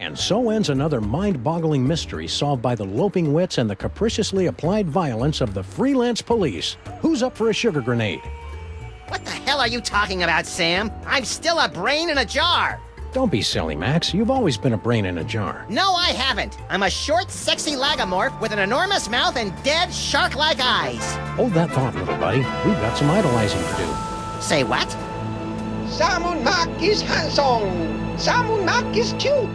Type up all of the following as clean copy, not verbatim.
And so ends another mind-boggling mystery solved by the loping wits and the capriciously applied violence of the freelance police. Who's up for a sugar grenade? What the hell are you talking about, Sam? I'm still a brain in a jar. Don't be silly, Max. You've always been a brain in a jar. No, I haven't. I'm a short, sexy lagomorph with an enormous mouth and dead, shark-like eyes. Hold that thought, little buddy. We've got some idolizing to do. Say what? Salmon Mac is handsome. Salmon Mac is cute.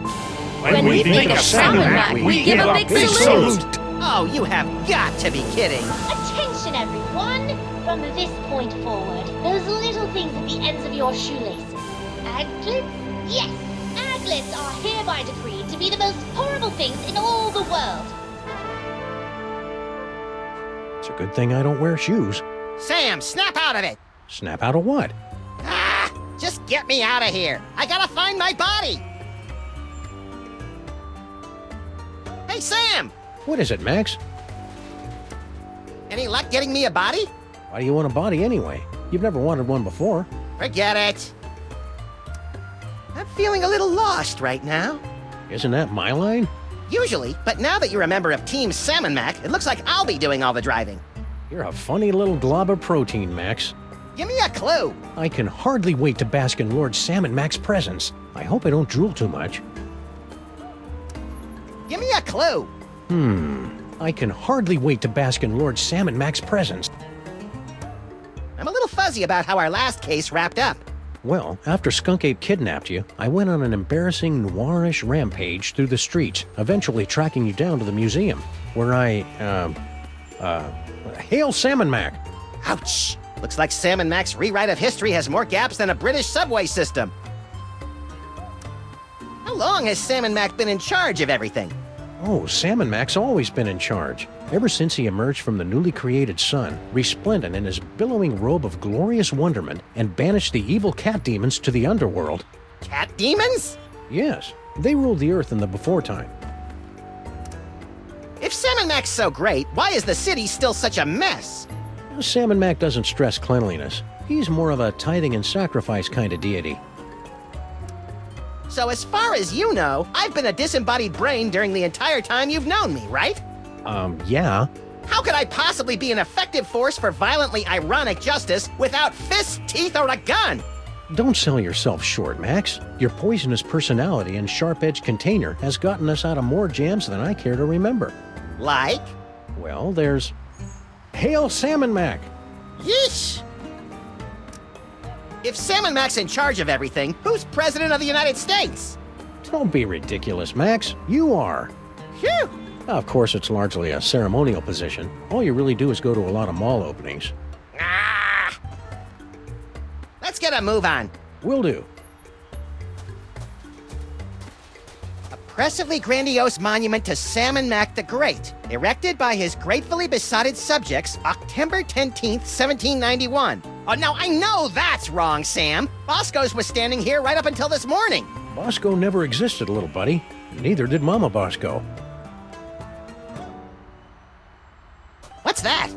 When we think of Salmon Mac, we give a big salute. Oh, you have got to be kidding. Attention, everyone! From this point forward, those little things at the ends of your shoelaces. Aglets? Yes! Aglets are hereby decreed to be the most horrible things in all the world. It's a good thing I don't wear shoes. Sam, snap out of it! Snap out of what? Ah! Just get me out of here! I gotta find my body! Hey, Sam! What is it, Max? Any luck getting me a body? Why do you want a body anyway? You've never wanted one before. Forget it. I'm feeling a little lost right now. Isn't that my line? Usually, but now that you're a member of Team Salmon Mac, it looks like I'll be doing all the driving. You're a funny little glob of protein, Max. Give me a clue. I can hardly wait to bask in Lord Salmon Mac's presence. I hope I don't drool too much. Give me a clue. I can hardly wait to bask in Lord Salmon Mac's presence. I'm a little fuzzy about how our last case wrapped up. Well, after Skunk Ape kidnapped you, I went on an embarrassing noirish rampage through the streets, eventually tracking you down to the museum, where I, hail Salmon Mac! Ouch! Looks like Salmon Mac's rewrite of history has more gaps than a British subway system. How long has Salmon Mac been in charge of everything? Oh, Salmon Mac's always been in charge. Ever since he emerged from the newly created sun, resplendent in his billowing robe of glorious wonderment, and banished the evil cat demons to the underworld. Cat demons? Yes, they ruled the earth in the before time. If Salmon Mac's so great, why is the city still such a mess? Salmon Mac doesn't stress cleanliness. He's more of a tithing and sacrifice kind of deity. So as far as you know, I've been a disembodied brain during the entire time you've known me, right? Yeah. How could I possibly be an effective force for violently ironic justice without fists, teeth, or a gun? Don't sell yourself short, Max. Your poisonous personality and sharp-edged container has gotten us out of more jams than I care to remember. Like? Well, there's... Hail Salmon Mac! Yeesh! If Salmon Mac's in charge of everything, who's President of the United States? Don't be ridiculous, Max. You are. Phew! Of course, it's largely a ceremonial position. All you really do is go to a lot of mall openings. Ah! Let's get a move on. Will do. Oppressively grandiose monument to Salmon Mac the Great, erected by his gratefully besotted subjects, October 10th, 1791. Oh, now I know that's wrong, Sam. Bosco's was standing here right up until this morning. Bosco never existed, little buddy. Neither did Mama Bosco. What's that?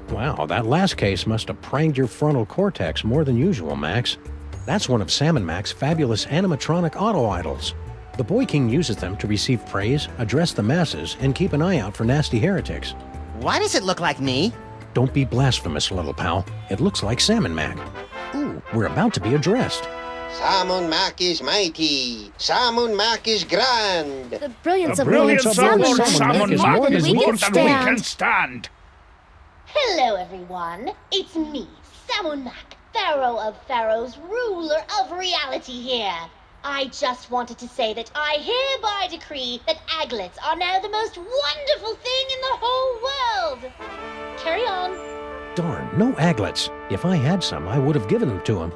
Wow, that last case must have pranged your frontal cortex more than usual, Max. That's one of Salmon Mac's fabulous animatronic auto-idols. The Boy King uses them to receive praise, address the masses, and keep an eye out for nasty heretics. Why does it look like me? Don't be blasphemous, little pal. It looks like Salmon Mac. Ooh, we're about to be addressed. Salmon Mac is mighty. Salmon Mac is grand. The brilliance of brilliance Lord of Lord Salmon Salmon Mac Mac is more than we can stand. stand. Hello, everyone. It's me, Salmon Mac, Pharaoh of Pharaohs, ruler of reality here. I just wanted to say that I hereby decree that aglets are now the most wonderful thing in the whole world. Carry on. Darn, no aglets. If I had some, I would have given them to him.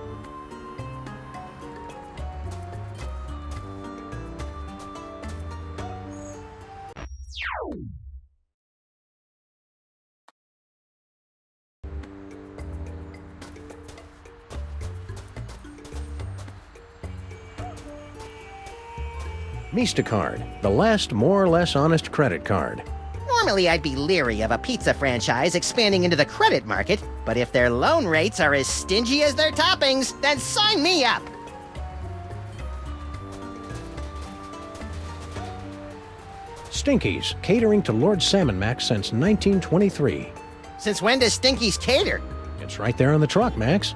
MistaCard, the last more or less honest credit card. Normally I'd be leery of a pizza franchise expanding into the credit market, but if their loan rates are as stingy as their toppings, then sign me up! Stinky's, catering to Lord Salmon Mac since 1923. Since when does Stinky's cater? It's right there on the truck, Max.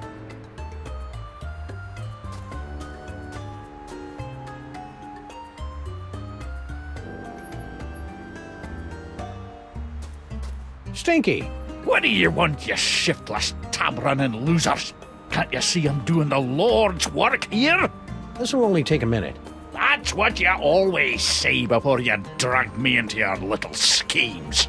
Stinky! What do you want, you shiftless, tab-running losers? Can't you see I'm doing the Lord's work here? This will only take a minute. That's what you always say before you drag me into your little schemes.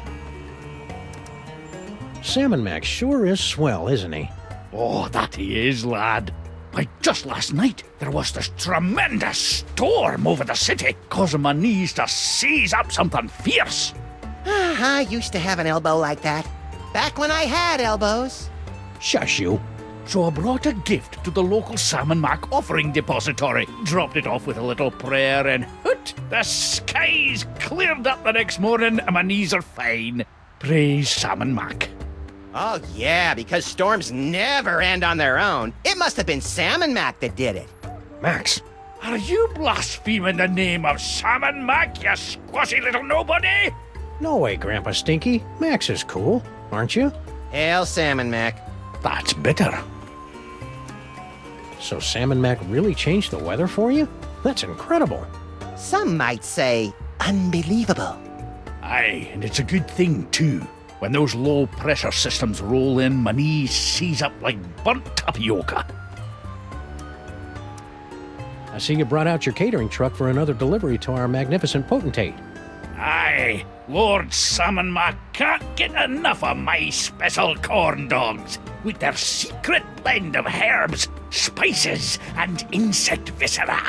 Salmon Mac sure is swell, isn't he? Oh, that he is, lad. Why, just last night, there was this tremendous storm over the city, causing my knees to seize up something fierce. I used to have an elbow like that. Back when I had elbows. Shush you. So I brought a gift to the local Salmon Mac offering depository, dropped it off with a little prayer, and hoot, the skies cleared up the next morning and my knees are fine. Praise Salmon Mac. Oh, yeah, because storms never end on their own. It must have been Salmon Mac that did it. Max, Are you blaspheming the name of Salmon Mac, you squashy little nobody? no way, Grandpa Stinky. Max is cool, aren't you? Hail Salmon Mac. That's bitter. So Salmon Mac really changed the weather for you? That's incredible. Some might say unbelievable. Aye, and it's a good thing, too. When those low-pressure systems roll in, my knees seize up like burnt tapioca. I see you brought out your catering truck for another delivery to our magnificent potentate. Aye, Lord Salmon Mac can't get enough of my special corn dogs with their secret blend of herbs, spices, and insect viscera.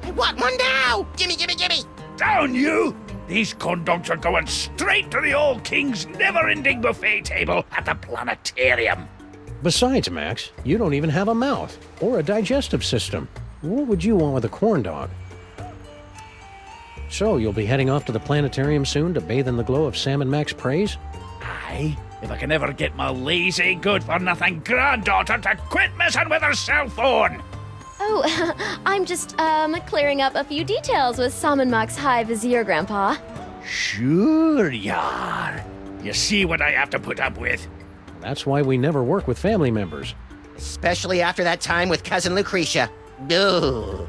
I want one now! Gimme, gimme, gimme! Down you! These corn dogs are going straight to the old king's never-ending buffet table at the planetarium. Besides, Max, you don't even have a mouth or a digestive system. What would you want with a corn dog? So, you'll be heading off to the planetarium soon to bathe in the glow of Salmon Mac's praise? Aye, if I can ever get my lazy, good-for-nothing granddaughter to quit messing with her cell phone. Oh, I'm just, clearing up a few details with Salmon Mac's High Vizier, Grandpa. Sure you are. You see what I have to put up with? That's why we never work with family members. Especially after that time with Cousin Lucretia. Ugh.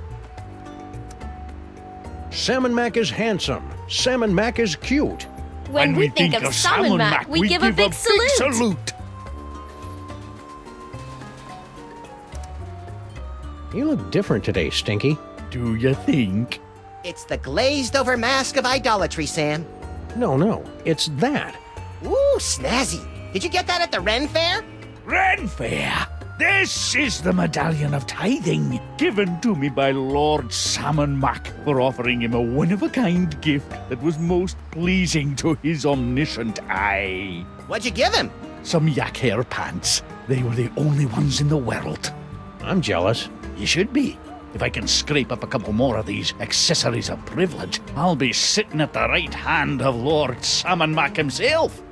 Salmon Mac is handsome. Salmon Mac is cute. When we think of Salmon Mac, we give a big salute. You look different today, Stinky. Do you think? It's the glazed over mask of idolatry, Sam. No, it's that. Ooh, snazzy. Did you get that at the Ren Fair? Ren Fair! This is the medallion of tithing, given to me by Lord Salmon Mac for offering him a one-of-a-kind gift that was most pleasing to his omniscient eye. What'd you give him? Some yak hair pants. They were the only ones in the world. I'm jealous. You should be. If I can scrape up a couple more of these accessories of privilege, I'll be sitting at the right hand of Lord Salmon Mac himself.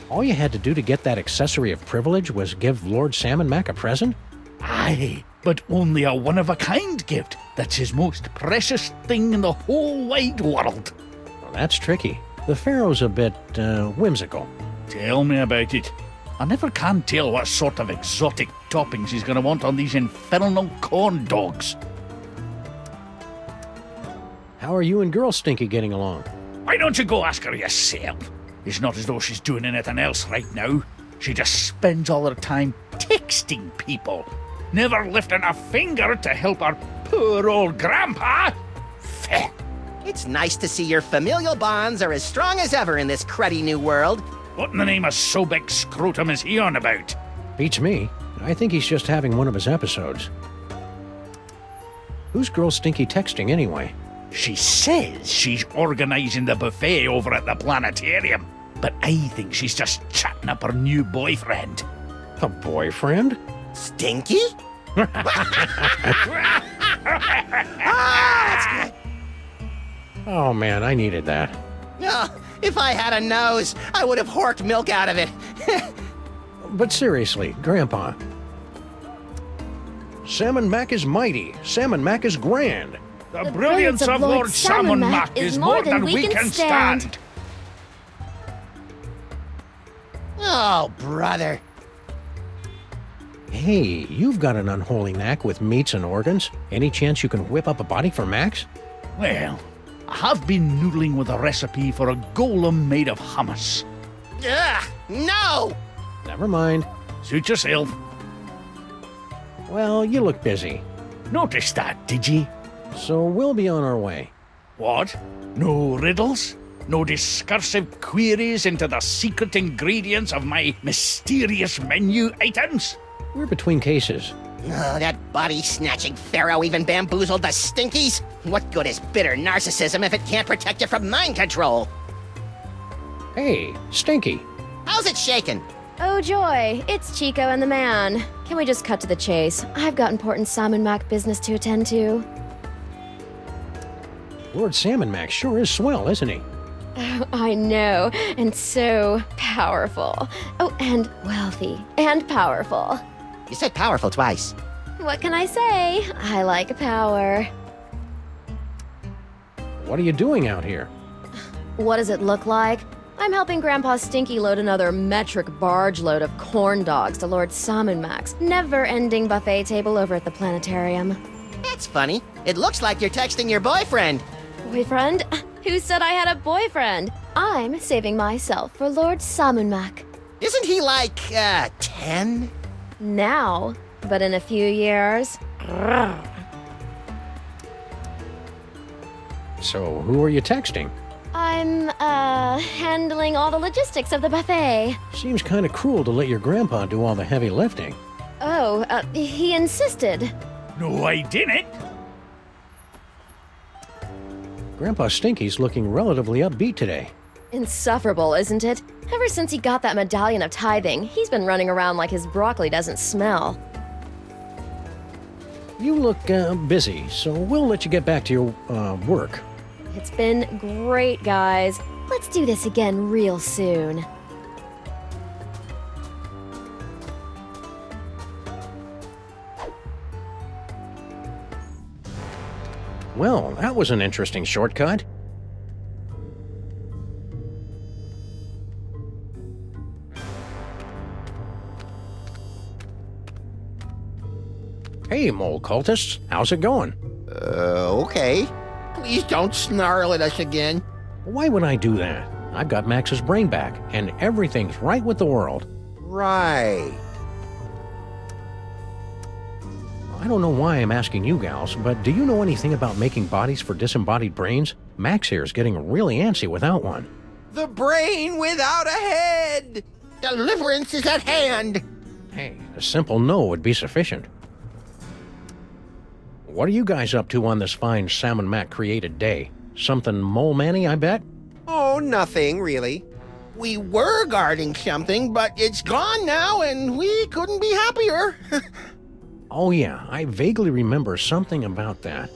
All you had to do to get that accessory of privilege was give Lord Salmon Mac a present? Aye, but only a one-of-a-kind gift that's his most precious thing in the whole wide world. Well, that's tricky. The Pharaoh's a bit, whimsical. Tell me about it. I never can tell what sort of exotic toppings he's going to want on these infernal corn dogs. How are you and Girl Stinky getting along? Why don't you go ask her yourself? It's not as though she's doing anything else right now. She just spends all her time texting people, never lifting a finger to help her poor old grandpa. Feh. It's nice to see your familial bonds are as strong as ever in this cruddy new world. What in the name of Sobek Scrotum is he on about? Beats me. I think he's just having one of his episodes. Who's Girl Stinky texting anyway? She says she's organizing the buffet over at the planetarium, but I think she's just chatting up her new boyfriend. A boyfriend? Stinky? That's good. Oh man, I needed that. Oh, if I had a nose, I would have horked milk out of it. But seriously, Grandpa. Salmon Mac is mighty. Salmon Mac is grand. The brilliance of Lord Salmon Mac is more than we can stand. Oh, brother. Hey, you've got an unholy knack with meats and organs. Any chance you can whip up a body for Max? Well, I have been noodling with a recipe for a golem made of hummus. Ugh, no! Never mind. Suit yourself. Well, you look busy, Noticed that, did ye? so we'll be on our way. What? No riddles? No discursive queries into the secret ingredients of my mysterious menu items? We're between cases. Oh, that body-snatching pharaoh even bamboozled the Stinkies? What good is bitter narcissism if it can't protect you from mind control? Hey, Stinky. How's it shaking? Oh joy, it's Chico and the man. Can we just cut to the chase? I've got important Salmon Mac business to attend to. Lord Salmon Mac sure is swell, isn't he? Oh, I know, and so powerful. Oh, and wealthy, and powerful. You said powerful twice. What can I say? I like power. What are you doing out here? What does it look like? I'm helping Grandpa Stinky load another metric barge load of corn dogs to Lord Salmon Mac's never-ending buffet table over at the planetarium. That's funny. It looks like you're texting your boyfriend. Boyfriend? Who said I had a boyfriend? I'm saving myself for Lord Salmon Mac. Isn't he like, 10? Now, but in a few years. So, who are you texting? I'm, handling all the logistics of the buffet. Seems kind of cruel to let your grandpa do all the heavy lifting. Oh, he insisted. No, I didn't. Grandpa Stinky's looking relatively upbeat today. Insufferable, isn't it? Ever since he got that medallion of tithing, he's been running around like his broccoli doesn't smell. You look busy, so we'll let you get back to your work. It's been great, guys. Let's do this again real soon. Well, that was an interesting shortcut. Hey, mole cultists, how's it going? Okay. Please don't snarl at us again. Why would I do that? I've got Max's brain back, and everything's right with the world. Right. I don't know why I'm asking you gals, but do you know anything about making bodies for disembodied brains? Max here's getting really antsy without one. The brain without a head! Deliverance is at hand. Hey, a simple no would be sufficient. What are you guys up to on this fine Salmon Mac created day? Something mole-manny, I bet? Oh, nothing, really. We were guarding something, but it's gone now, and we couldn't be happier. Oh yeah, I vaguely remember something about that.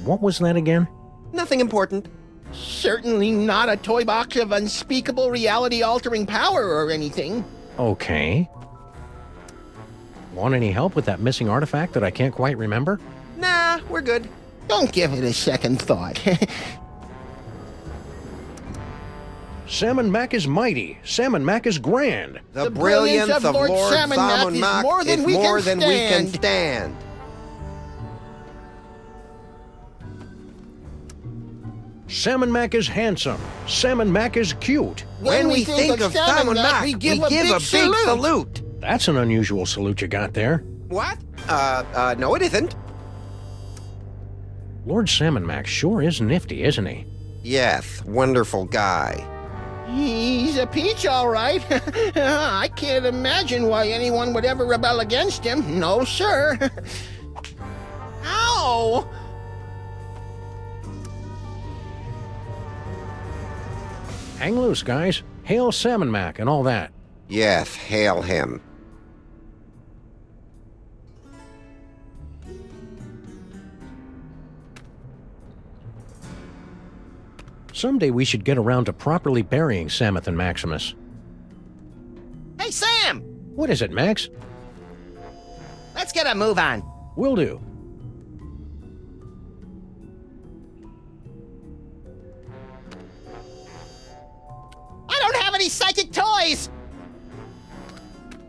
What was that again? Nothing important. Certainly not a toy box of unspeakable reality-altering power or anything. Okay. Want any help with that missing artifact that I can't quite remember? Nah, we're good. Don't give it a second thought. Salmon Mac is mighty. Salmon Mac is grand. The brilliance of Lord Salmon Mac is more than we can stand. Salmon Mac is handsome. Salmon Mac is cute. When we think of Salmon Mac, we give a big salute. That's an unusual salute you got there. What? No it isn't. Lord Salmon Mac sure is nifty, isn't he? Yes, wonderful guy. He's a peach, all right. I can't imagine why anyone would ever rebel against him. No, sir. Ow! Hang loose, guys. Hail Salmon Mac and all that. Yes, hail him. Someday we should get around to properly burying Samuth and Maximus. Hey, Sam! What is it, Max? Let's get a move on. Will do. me psychic toys!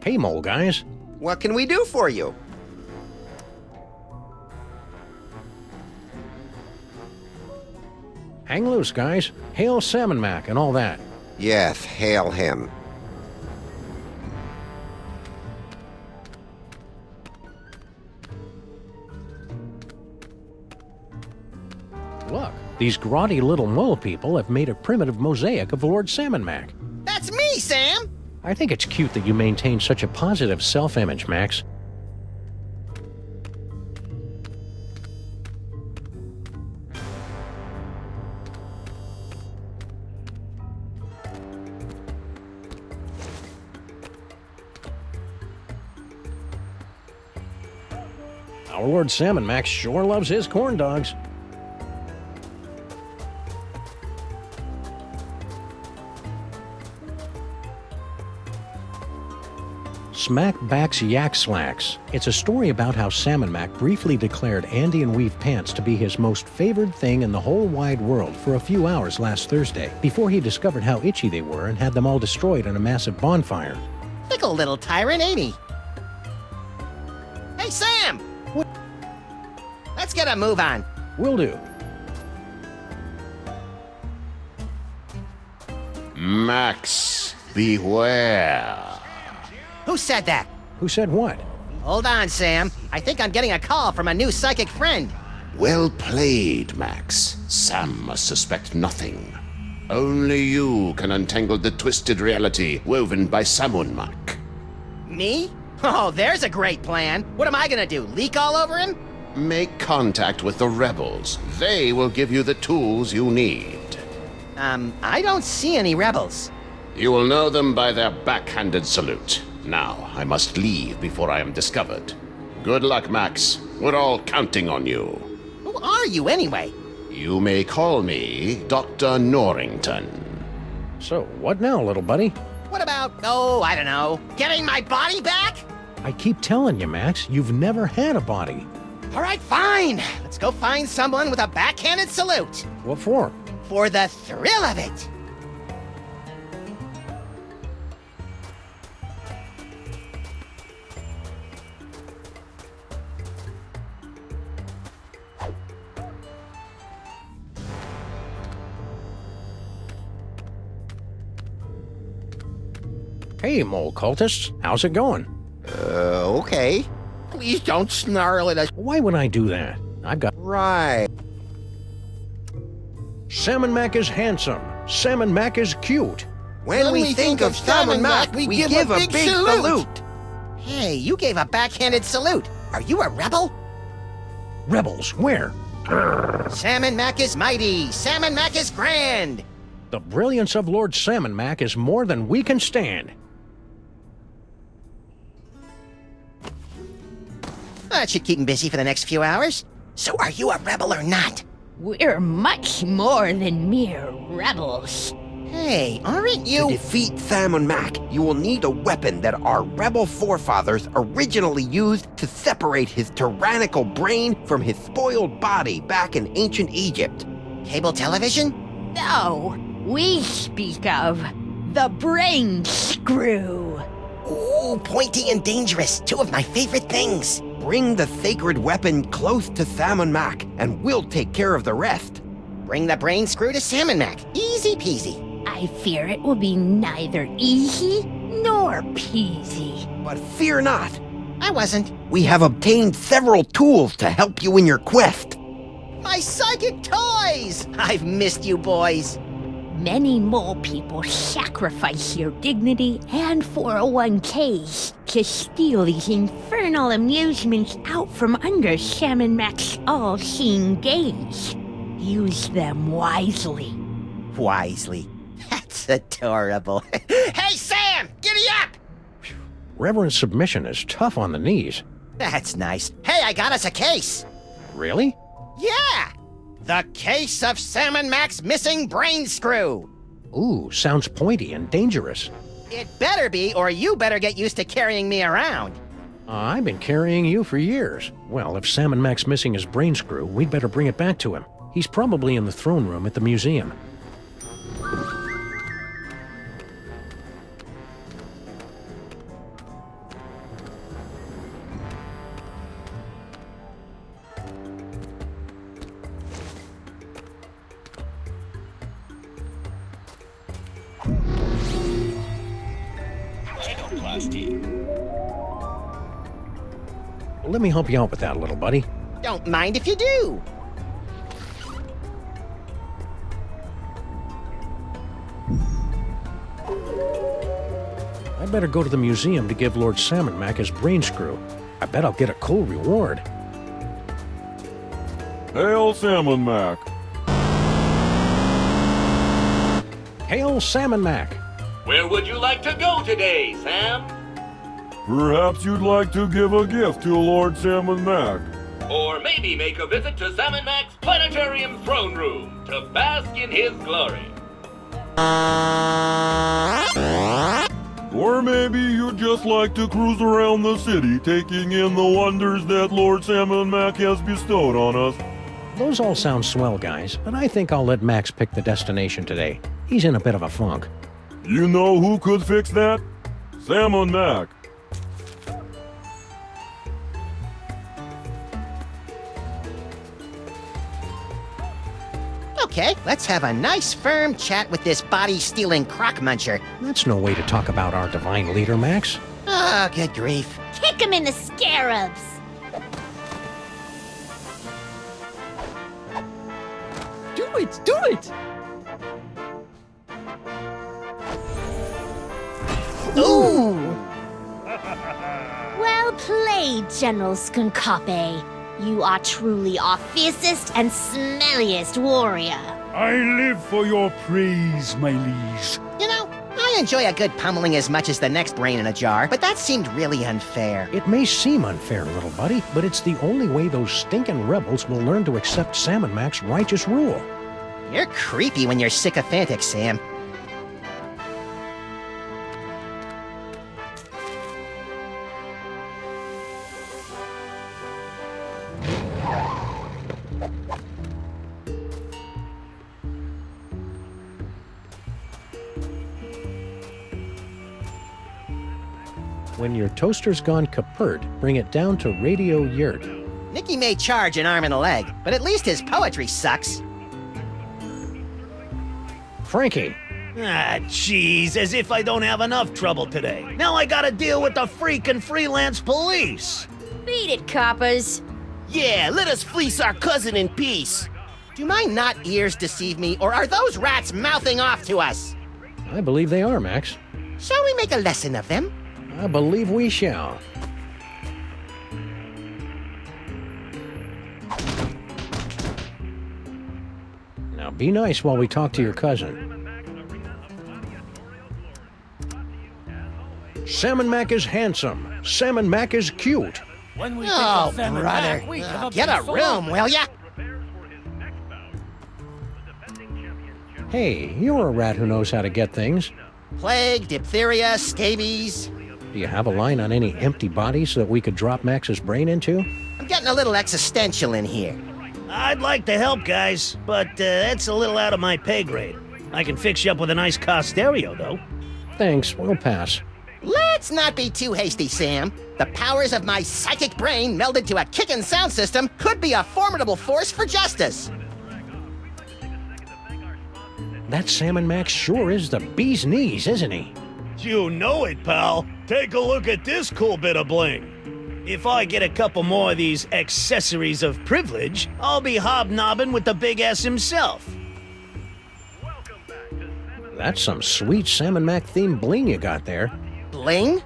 Hey, mole guys. What can we do for you? Hang loose, guys. Hail Salmon Mac and all that. Yes, hail him. Look, these grotty little mole people have made a primitive mosaic of Lord Salmon Mac. That's me, Sam! I think it's cute that you maintain such a positive self-image, Max. Our Lord Salmon Max sure loves his corn dogs. Smackback's Yak Slacks. It's a story about how Salmon Mac briefly declared Andean weave pants to be his most favored thing in the whole wide world for a few hours last Thursday, before he discovered how itchy they were and had them all destroyed in a massive bonfire. Fickle little tyrant, ain't he? Hey, Sam! What? Let's get a move on. Will do. Max, beware. Who said that? Who said what? Hold on, Sam. I think I'm getting a call from a new psychic friend. Well played, Max. Sam must suspect nothing. Only you can untangle the twisted reality woven by Salmon Mac. Me? Oh, there's a great plan. What am I gonna do, leak all over him? Make contact with the rebels. They will give you the tools you need. I don't see any rebels. You will know them by their backhanded salute. Now, I must leave before I am discovered. Good luck, Max. We're all counting on you. Who are you, anyway? You may call me Dr. Norrington. So, what now, little buddy? What about, oh, I don't know, getting my body back? I keep telling you, Max, you've never had a body. All right, fine. Let's go find someone with a backhanded salute. What for? For the thrill of it. Hey, mole cultists. How's it going? Okay. Please don't snarl at us. Why would I do that? I've got... Right. Salmon Mac is handsome. Salmon Mac is cute. When we think of Salmon Mac, we give a big salute. Hey, you gave a backhanded salute. Are you a rebel? Rebels, where? Salmon Mac is mighty. Salmon Mac is grand. The brilliance of Lord Salmon Mac is more than we can stand. That should keep him busy for the next few hours. So are you a rebel or not? We're much more than mere rebels. Hey, aren't To you? defeat Salmon Mac, you will need a weapon that our rebel forefathers originally used to separate his tyrannical brain from his spoiled body back in ancient Egypt. Cable television? No, we speak of the brain screw. Ooh, pointy and dangerous. Two of my favorite things. Bring the sacred weapon close to Salmon Mac, and we'll take care of the rest. Bring the brain screw to Salmon Mac. Easy peasy. I fear it will be neither easy nor peasy. But fear not, I wasn't. we have obtained several tools to help you in your quest. My psychic toys! I've missed you boys. Many mole people sacrifice their dignity and 401ks to steal these infernal amusements out from under Salmon Mac's all-seeing gaze. Use them wisely. Wisely. That's adorable. Hey, Sam! Giddy up! Reverend submission is tough on the knees. That's nice. Hey, I got us a case. Really? Yeah! The case of Salmon Mac's missing brain screw. Ooh, sounds pointy and dangerous. It better be, or you better get used to carrying me around. I've been carrying you for years. Well, if Salmon Mac's missing his brain screw, we'd better bring it back to him. He's probably in the throne room at the museum. nasty. Well, let me help you out with that, little buddy. Don't mind if you do. I'd better go to the museum to give Lord Salmon Mac his brain screw. I bet I'll get a cool reward. Hail, Salmon Mac. Hail, Salmon Mac. Where would you like to go today, Sam? Perhaps you'd like to give a gift to Lord Salmon Mac. Or maybe make a visit to Salmon Mac's planetarium throne room to bask in his glory. Or maybe you'd just like to cruise around the city, taking in the wonders that Lord Salmon Mac has bestowed on us. Those all sound swell, guys, but I think I'll let Max pick the destination today. He's in a bit of a funk. You know who could fix that? Salmon Mac. Okay, let's have a nice firm chat with this body-stealing crock muncher. That's no way to talk about our divine leader, Max. Oh, good grief. Kick him in the scarabs. Do it! Do it! Ooh! Well played, General Skunkape. You are truly our fiercest and smelliest warrior. I live for your praise, my liege. You know, I enjoy a good pummeling as much as the next brain in a jar, but that seemed really unfair. It may seem unfair, little buddy, but it's the only way those stinking rebels will learn to accept Salmon Mac's righteous rule. You're creepy when you're sycophantic, Sam. When your toaster's gone kaput, bring it down to Radio Yurt. Nicky may charge an arm and a leg, but at least his poetry sucks. Frankie! Ah, jeez, as if I don't have enough trouble today. Now I gotta deal with the freaking freelance police. Beat it, coppers. Yeah, let us fleece our cousin in peace. Do my not ears deceive me, or are those rats mouthing off to us? I believe they are, Max. Shall we make a lesson of them? I believe we shall. Now be nice while we talk to your cousin. Salmon Mac is handsome. Salmon Mac is cute. When we Oh, brother. Get a room, will ya? Hey, you're a rat who knows how to get things. Plague, diphtheria, scabies. Do you have a line on any empty bodies that we could drop Max's brain into? I'm getting a little existential in here. I'd like to help, guys, but that's a little out of my pay grade. I can fix you up with a nice car stereo, though. Thanks, we'll pass. Let's not be too hasty, Sam. The powers of my psychic brain melded to a kickin' sound system could be a formidable force for justice. That Salmon Max sure is the bee's knees, isn't he? You know it, pal. Take a look at this cool bit of bling. If I get a couple more of these accessories of privilege, I'll be hobnobbing with the big ass himself. That's some sweet Salmon Mac themed bling you got there. Bling?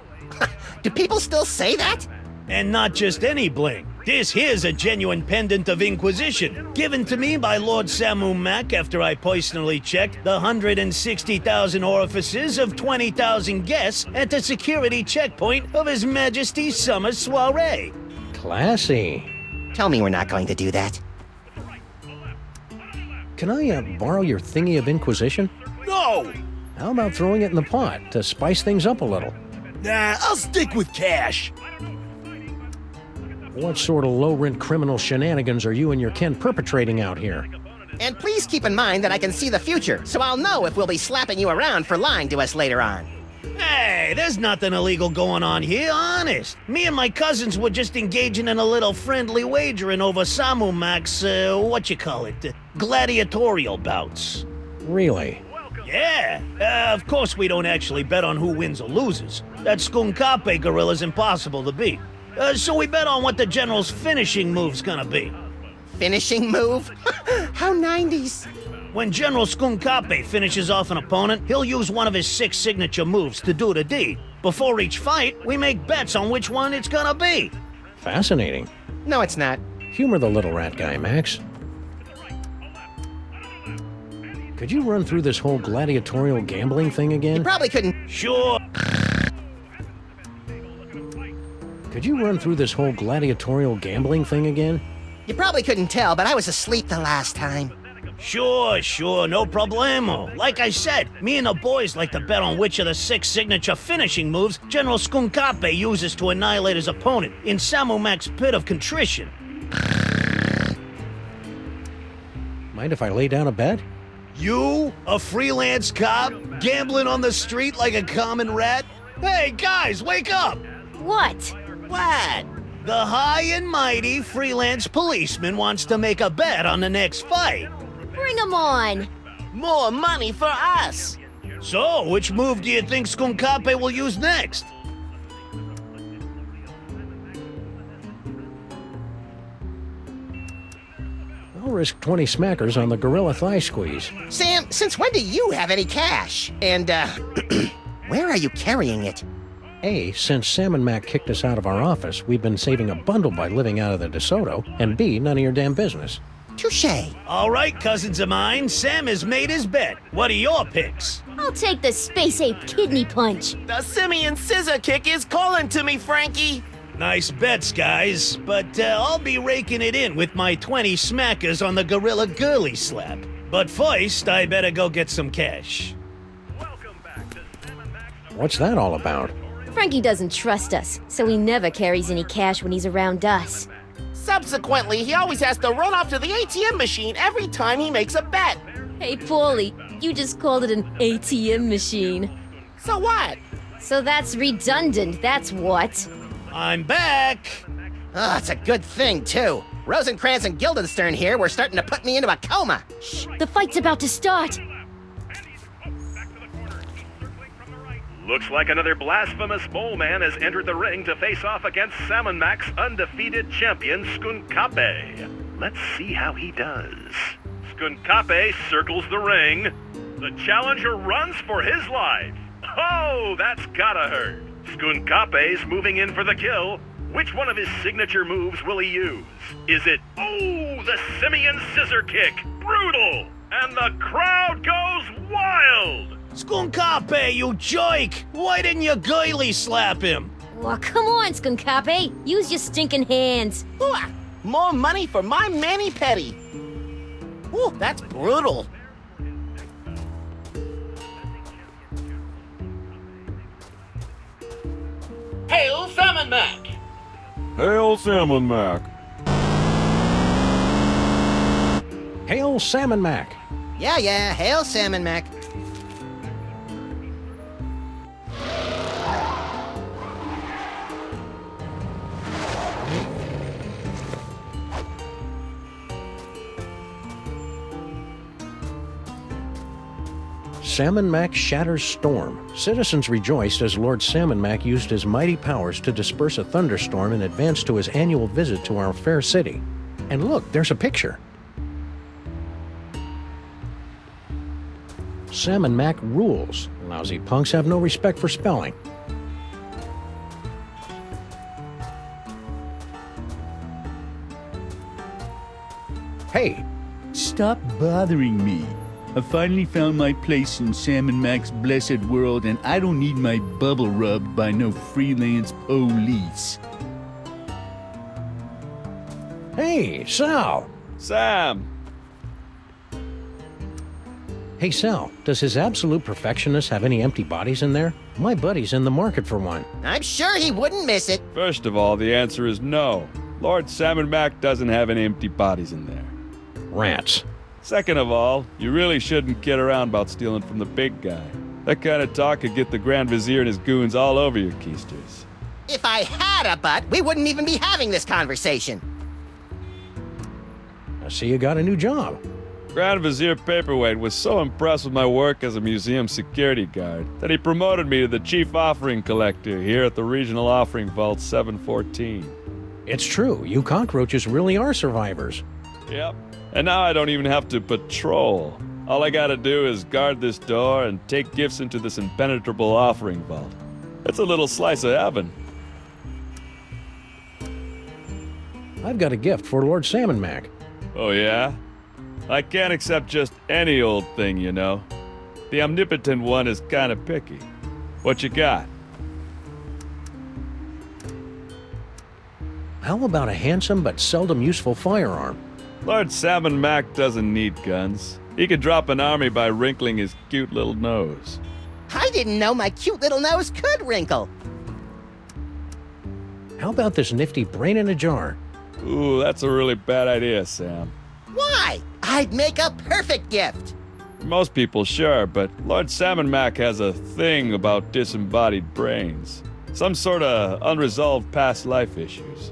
Do people still say that? And not just any bling. This here's a genuine pendant of Inquisition, given to me by Lord Samu Mac after I personally checked the 160,000 orifices of 20,000 guests at the security checkpoint of His Majesty's summer soiree. Classy. Tell me we're not going to do that. Can I borrow your thingy of Inquisition? No! How about throwing it in the pot to spice things up a little? Nah, I'll stick with cash. What sort of low-rent criminal shenanigans are you and your kin perpetrating out here? And please keep in mind that I can see the future, so I'll know if we'll be slapping you around for lying to us later on. Hey, there's nothing illegal going on here, honest. Me and my cousins were just engaging in a little friendly wagering over Samu Mac's, gladiatorial bouts. Really? Yeah, of course we don't actually bet on who wins or loses. That Skunkape gorilla's impossible to beat. So we bet on what the general's finishing move's gonna be. Finishing move? How 90s. When General Skunkape finishes off an opponent, he'll use one of his 6 signature moves to do the deed. Before each fight, we make bets on which one it's gonna be. Fascinating. No, it's not. Humor the little rat guy, Max. Could you run through this whole gladiatorial gambling thing again? You probably couldn't. Sure. Could you run through this whole gladiatorial gambling thing again? You probably couldn't tell, but I was asleep the last time. Sure, no problemo. Like I said, me and the boys like to bet on which of the 6 signature finishing moves General Skunkape uses to annihilate his opponent in Samumac's Pit of Contrition. Mind if I lay down a bet? You, a freelance cop, gambling on the street like a common rat? Hey, guys, wake up! What? What? The high and mighty freelance policeman wants to make a bet on the next fight. Bring him on! More money for us! So, which move do you think Skunkape will use next? I'll risk 20 smackers on the gorilla thigh squeeze. Sam, since when do you have any cash? And, where are you carrying it? A, since Sam and Mac kicked us out of our office, we've been saving a bundle by living out of the DeSoto, and B, none of your damn business. Touché. All right, cousins of mine, Sam has made his bet. What are your picks? I'll take the Space Ape Kidney Punch. The Simian Scissor Kick is calling to me, Frankie! Nice bets, guys, but I'll be raking it in with my 20 smackers on the Gorilla Girly Slap. But first, I better go get some cash. What's that all about? Frankie doesn't trust us, so he never carries any cash when he's around us. Subsequently, he always has to run off to the ATM machine every time he makes a bet. Hey, Paulie, you just called it an ATM machine. So what? So that's redundant, that's what. I'm back! Oh, it's a good thing, too. Rosencrantz and Guildenstern here were starting to put me into a coma. Shh, the fight's about to start. Looks like another blasphemous mole man has entered the ring to face off against Salmon Mac's undefeated champion, Skunkape. Let's see how he does. Skunkape circles the ring. The challenger runs for his life. Oh, that's gotta hurt. Skunkape's moving in for the kill. Which one of his signature moves will he use? Is it, the Simian Scissor Kick? Brutal! And the crowd goes wild! Skunkape, you jerk! Why didn't you girly slap him? Well, come on, Skunkape. Use your stinking hands. Ooh, more money for my mani-pedi. Ooh, that's brutal. Hail Salmon Mac! Hail Salmon Mac! Hail Salmon Mac! Yeah, hail Salmon Mac. Salmon Mac shatters storm. Citizens rejoiced as Lord Salmon Mac used his mighty powers to disperse a thunderstorm in advance to his annual visit to our fair city. And look, there's a picture. Salmon Mac rules. Lousy punks have no respect for spelling. Hey! Stop bothering me. I finally found my place in Salmon Mac's blessed world, and I don't need my bubble rubbed by no freelance police. Hey, Sal! Sam! Hey, Sal, does his absolute perfectionist have any empty bodies in there? My buddy's in the market for one. I'm sure he wouldn't miss it. First of all, the answer is no. Lord Salmon Mac doesn't have any empty bodies in there. Rats. Second of all, you really shouldn't kid around about stealing from the big guy. That kind of talk could get the Grand Vizier and his goons all over your keisters. If I had a butt, we wouldn't even be having this conversation. I see you got a new job. Grand Vizier Paperweight was so impressed with my work as a museum security guard that he promoted me to the Chief Offering Collector here at the Regional Offering Vault 714. It's true, you cockroaches really are survivors. Yep. And now I don't even have to patrol. All I gotta do is guard this door and take gifts into this impenetrable offering vault. It's a little slice of heaven. I've got a gift for Lord Salmon Mac. Oh yeah? I can't accept just any old thing, you know. The omnipotent one is kinda picky. What you got? How about a handsome but seldom useful firearm? Lord Salmon Mac doesn't need guns. He could drop an army by wrinkling his cute little nose. I didn't know my cute little nose could wrinkle. How about this nifty brain in a jar? Ooh, that's a really bad idea, Sam. Why? I'd make a perfect gift. Most people, sure, but Lord Salmon Mac has a thing about disembodied brains. Some sort of unresolved past life issues.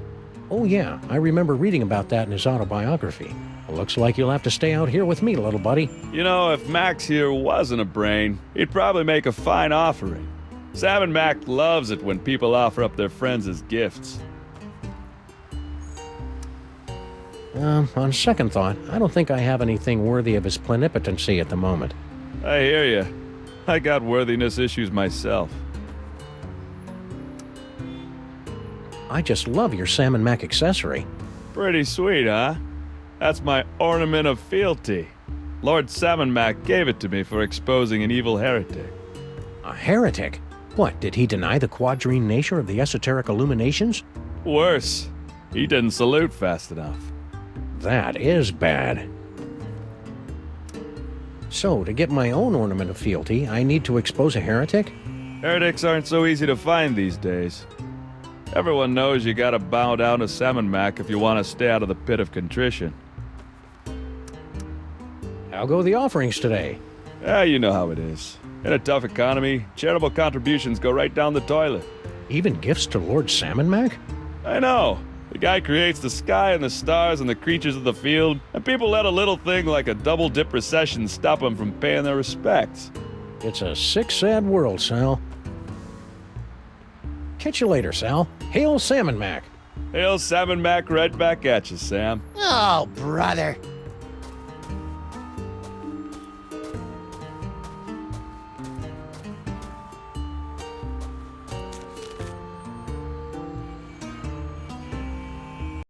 Oh yeah, I remember reading about that in his autobiography. Looks like you'll have to stay out here with me, little buddy. You know, if Max here wasn't a brain, he'd probably make a fine offering. Salmon Mac loves it when people offer up their friends as gifts. On second thought, I don't think I have anything worthy of his plenipotency at the moment. I hear ya. I got worthiness issues myself. I just love your Salmon Mac accessory. Pretty sweet, huh? That's my ornament of fealty. Lord Salmon Mac gave it to me for exposing an evil heretic. A heretic? What, did he deny the quadrine nature of the esoteric illuminations? Worse, he didn't salute fast enough. That is bad. So, to get my own ornament of fealty, I need to expose a heretic? Heretics aren't so easy to find these days. Everyone knows you gotta bow down to Salmon Mac if you want to stay out of the pit of contrition. How go the offerings today? Yeah, you know how it is. In a tough economy, charitable contributions go right down the toilet. Even gifts to Lord Salmon Mac? I know. The guy creates the sky and the stars and the creatures of the field, and people let a little thing like a double-dip recession stop them from paying their respects. It's a sick, sad world, Sal. Catch you later, Sal. Hail Salmon Mac. Hail Salmon Mac right back at you, Sam. Oh, brother.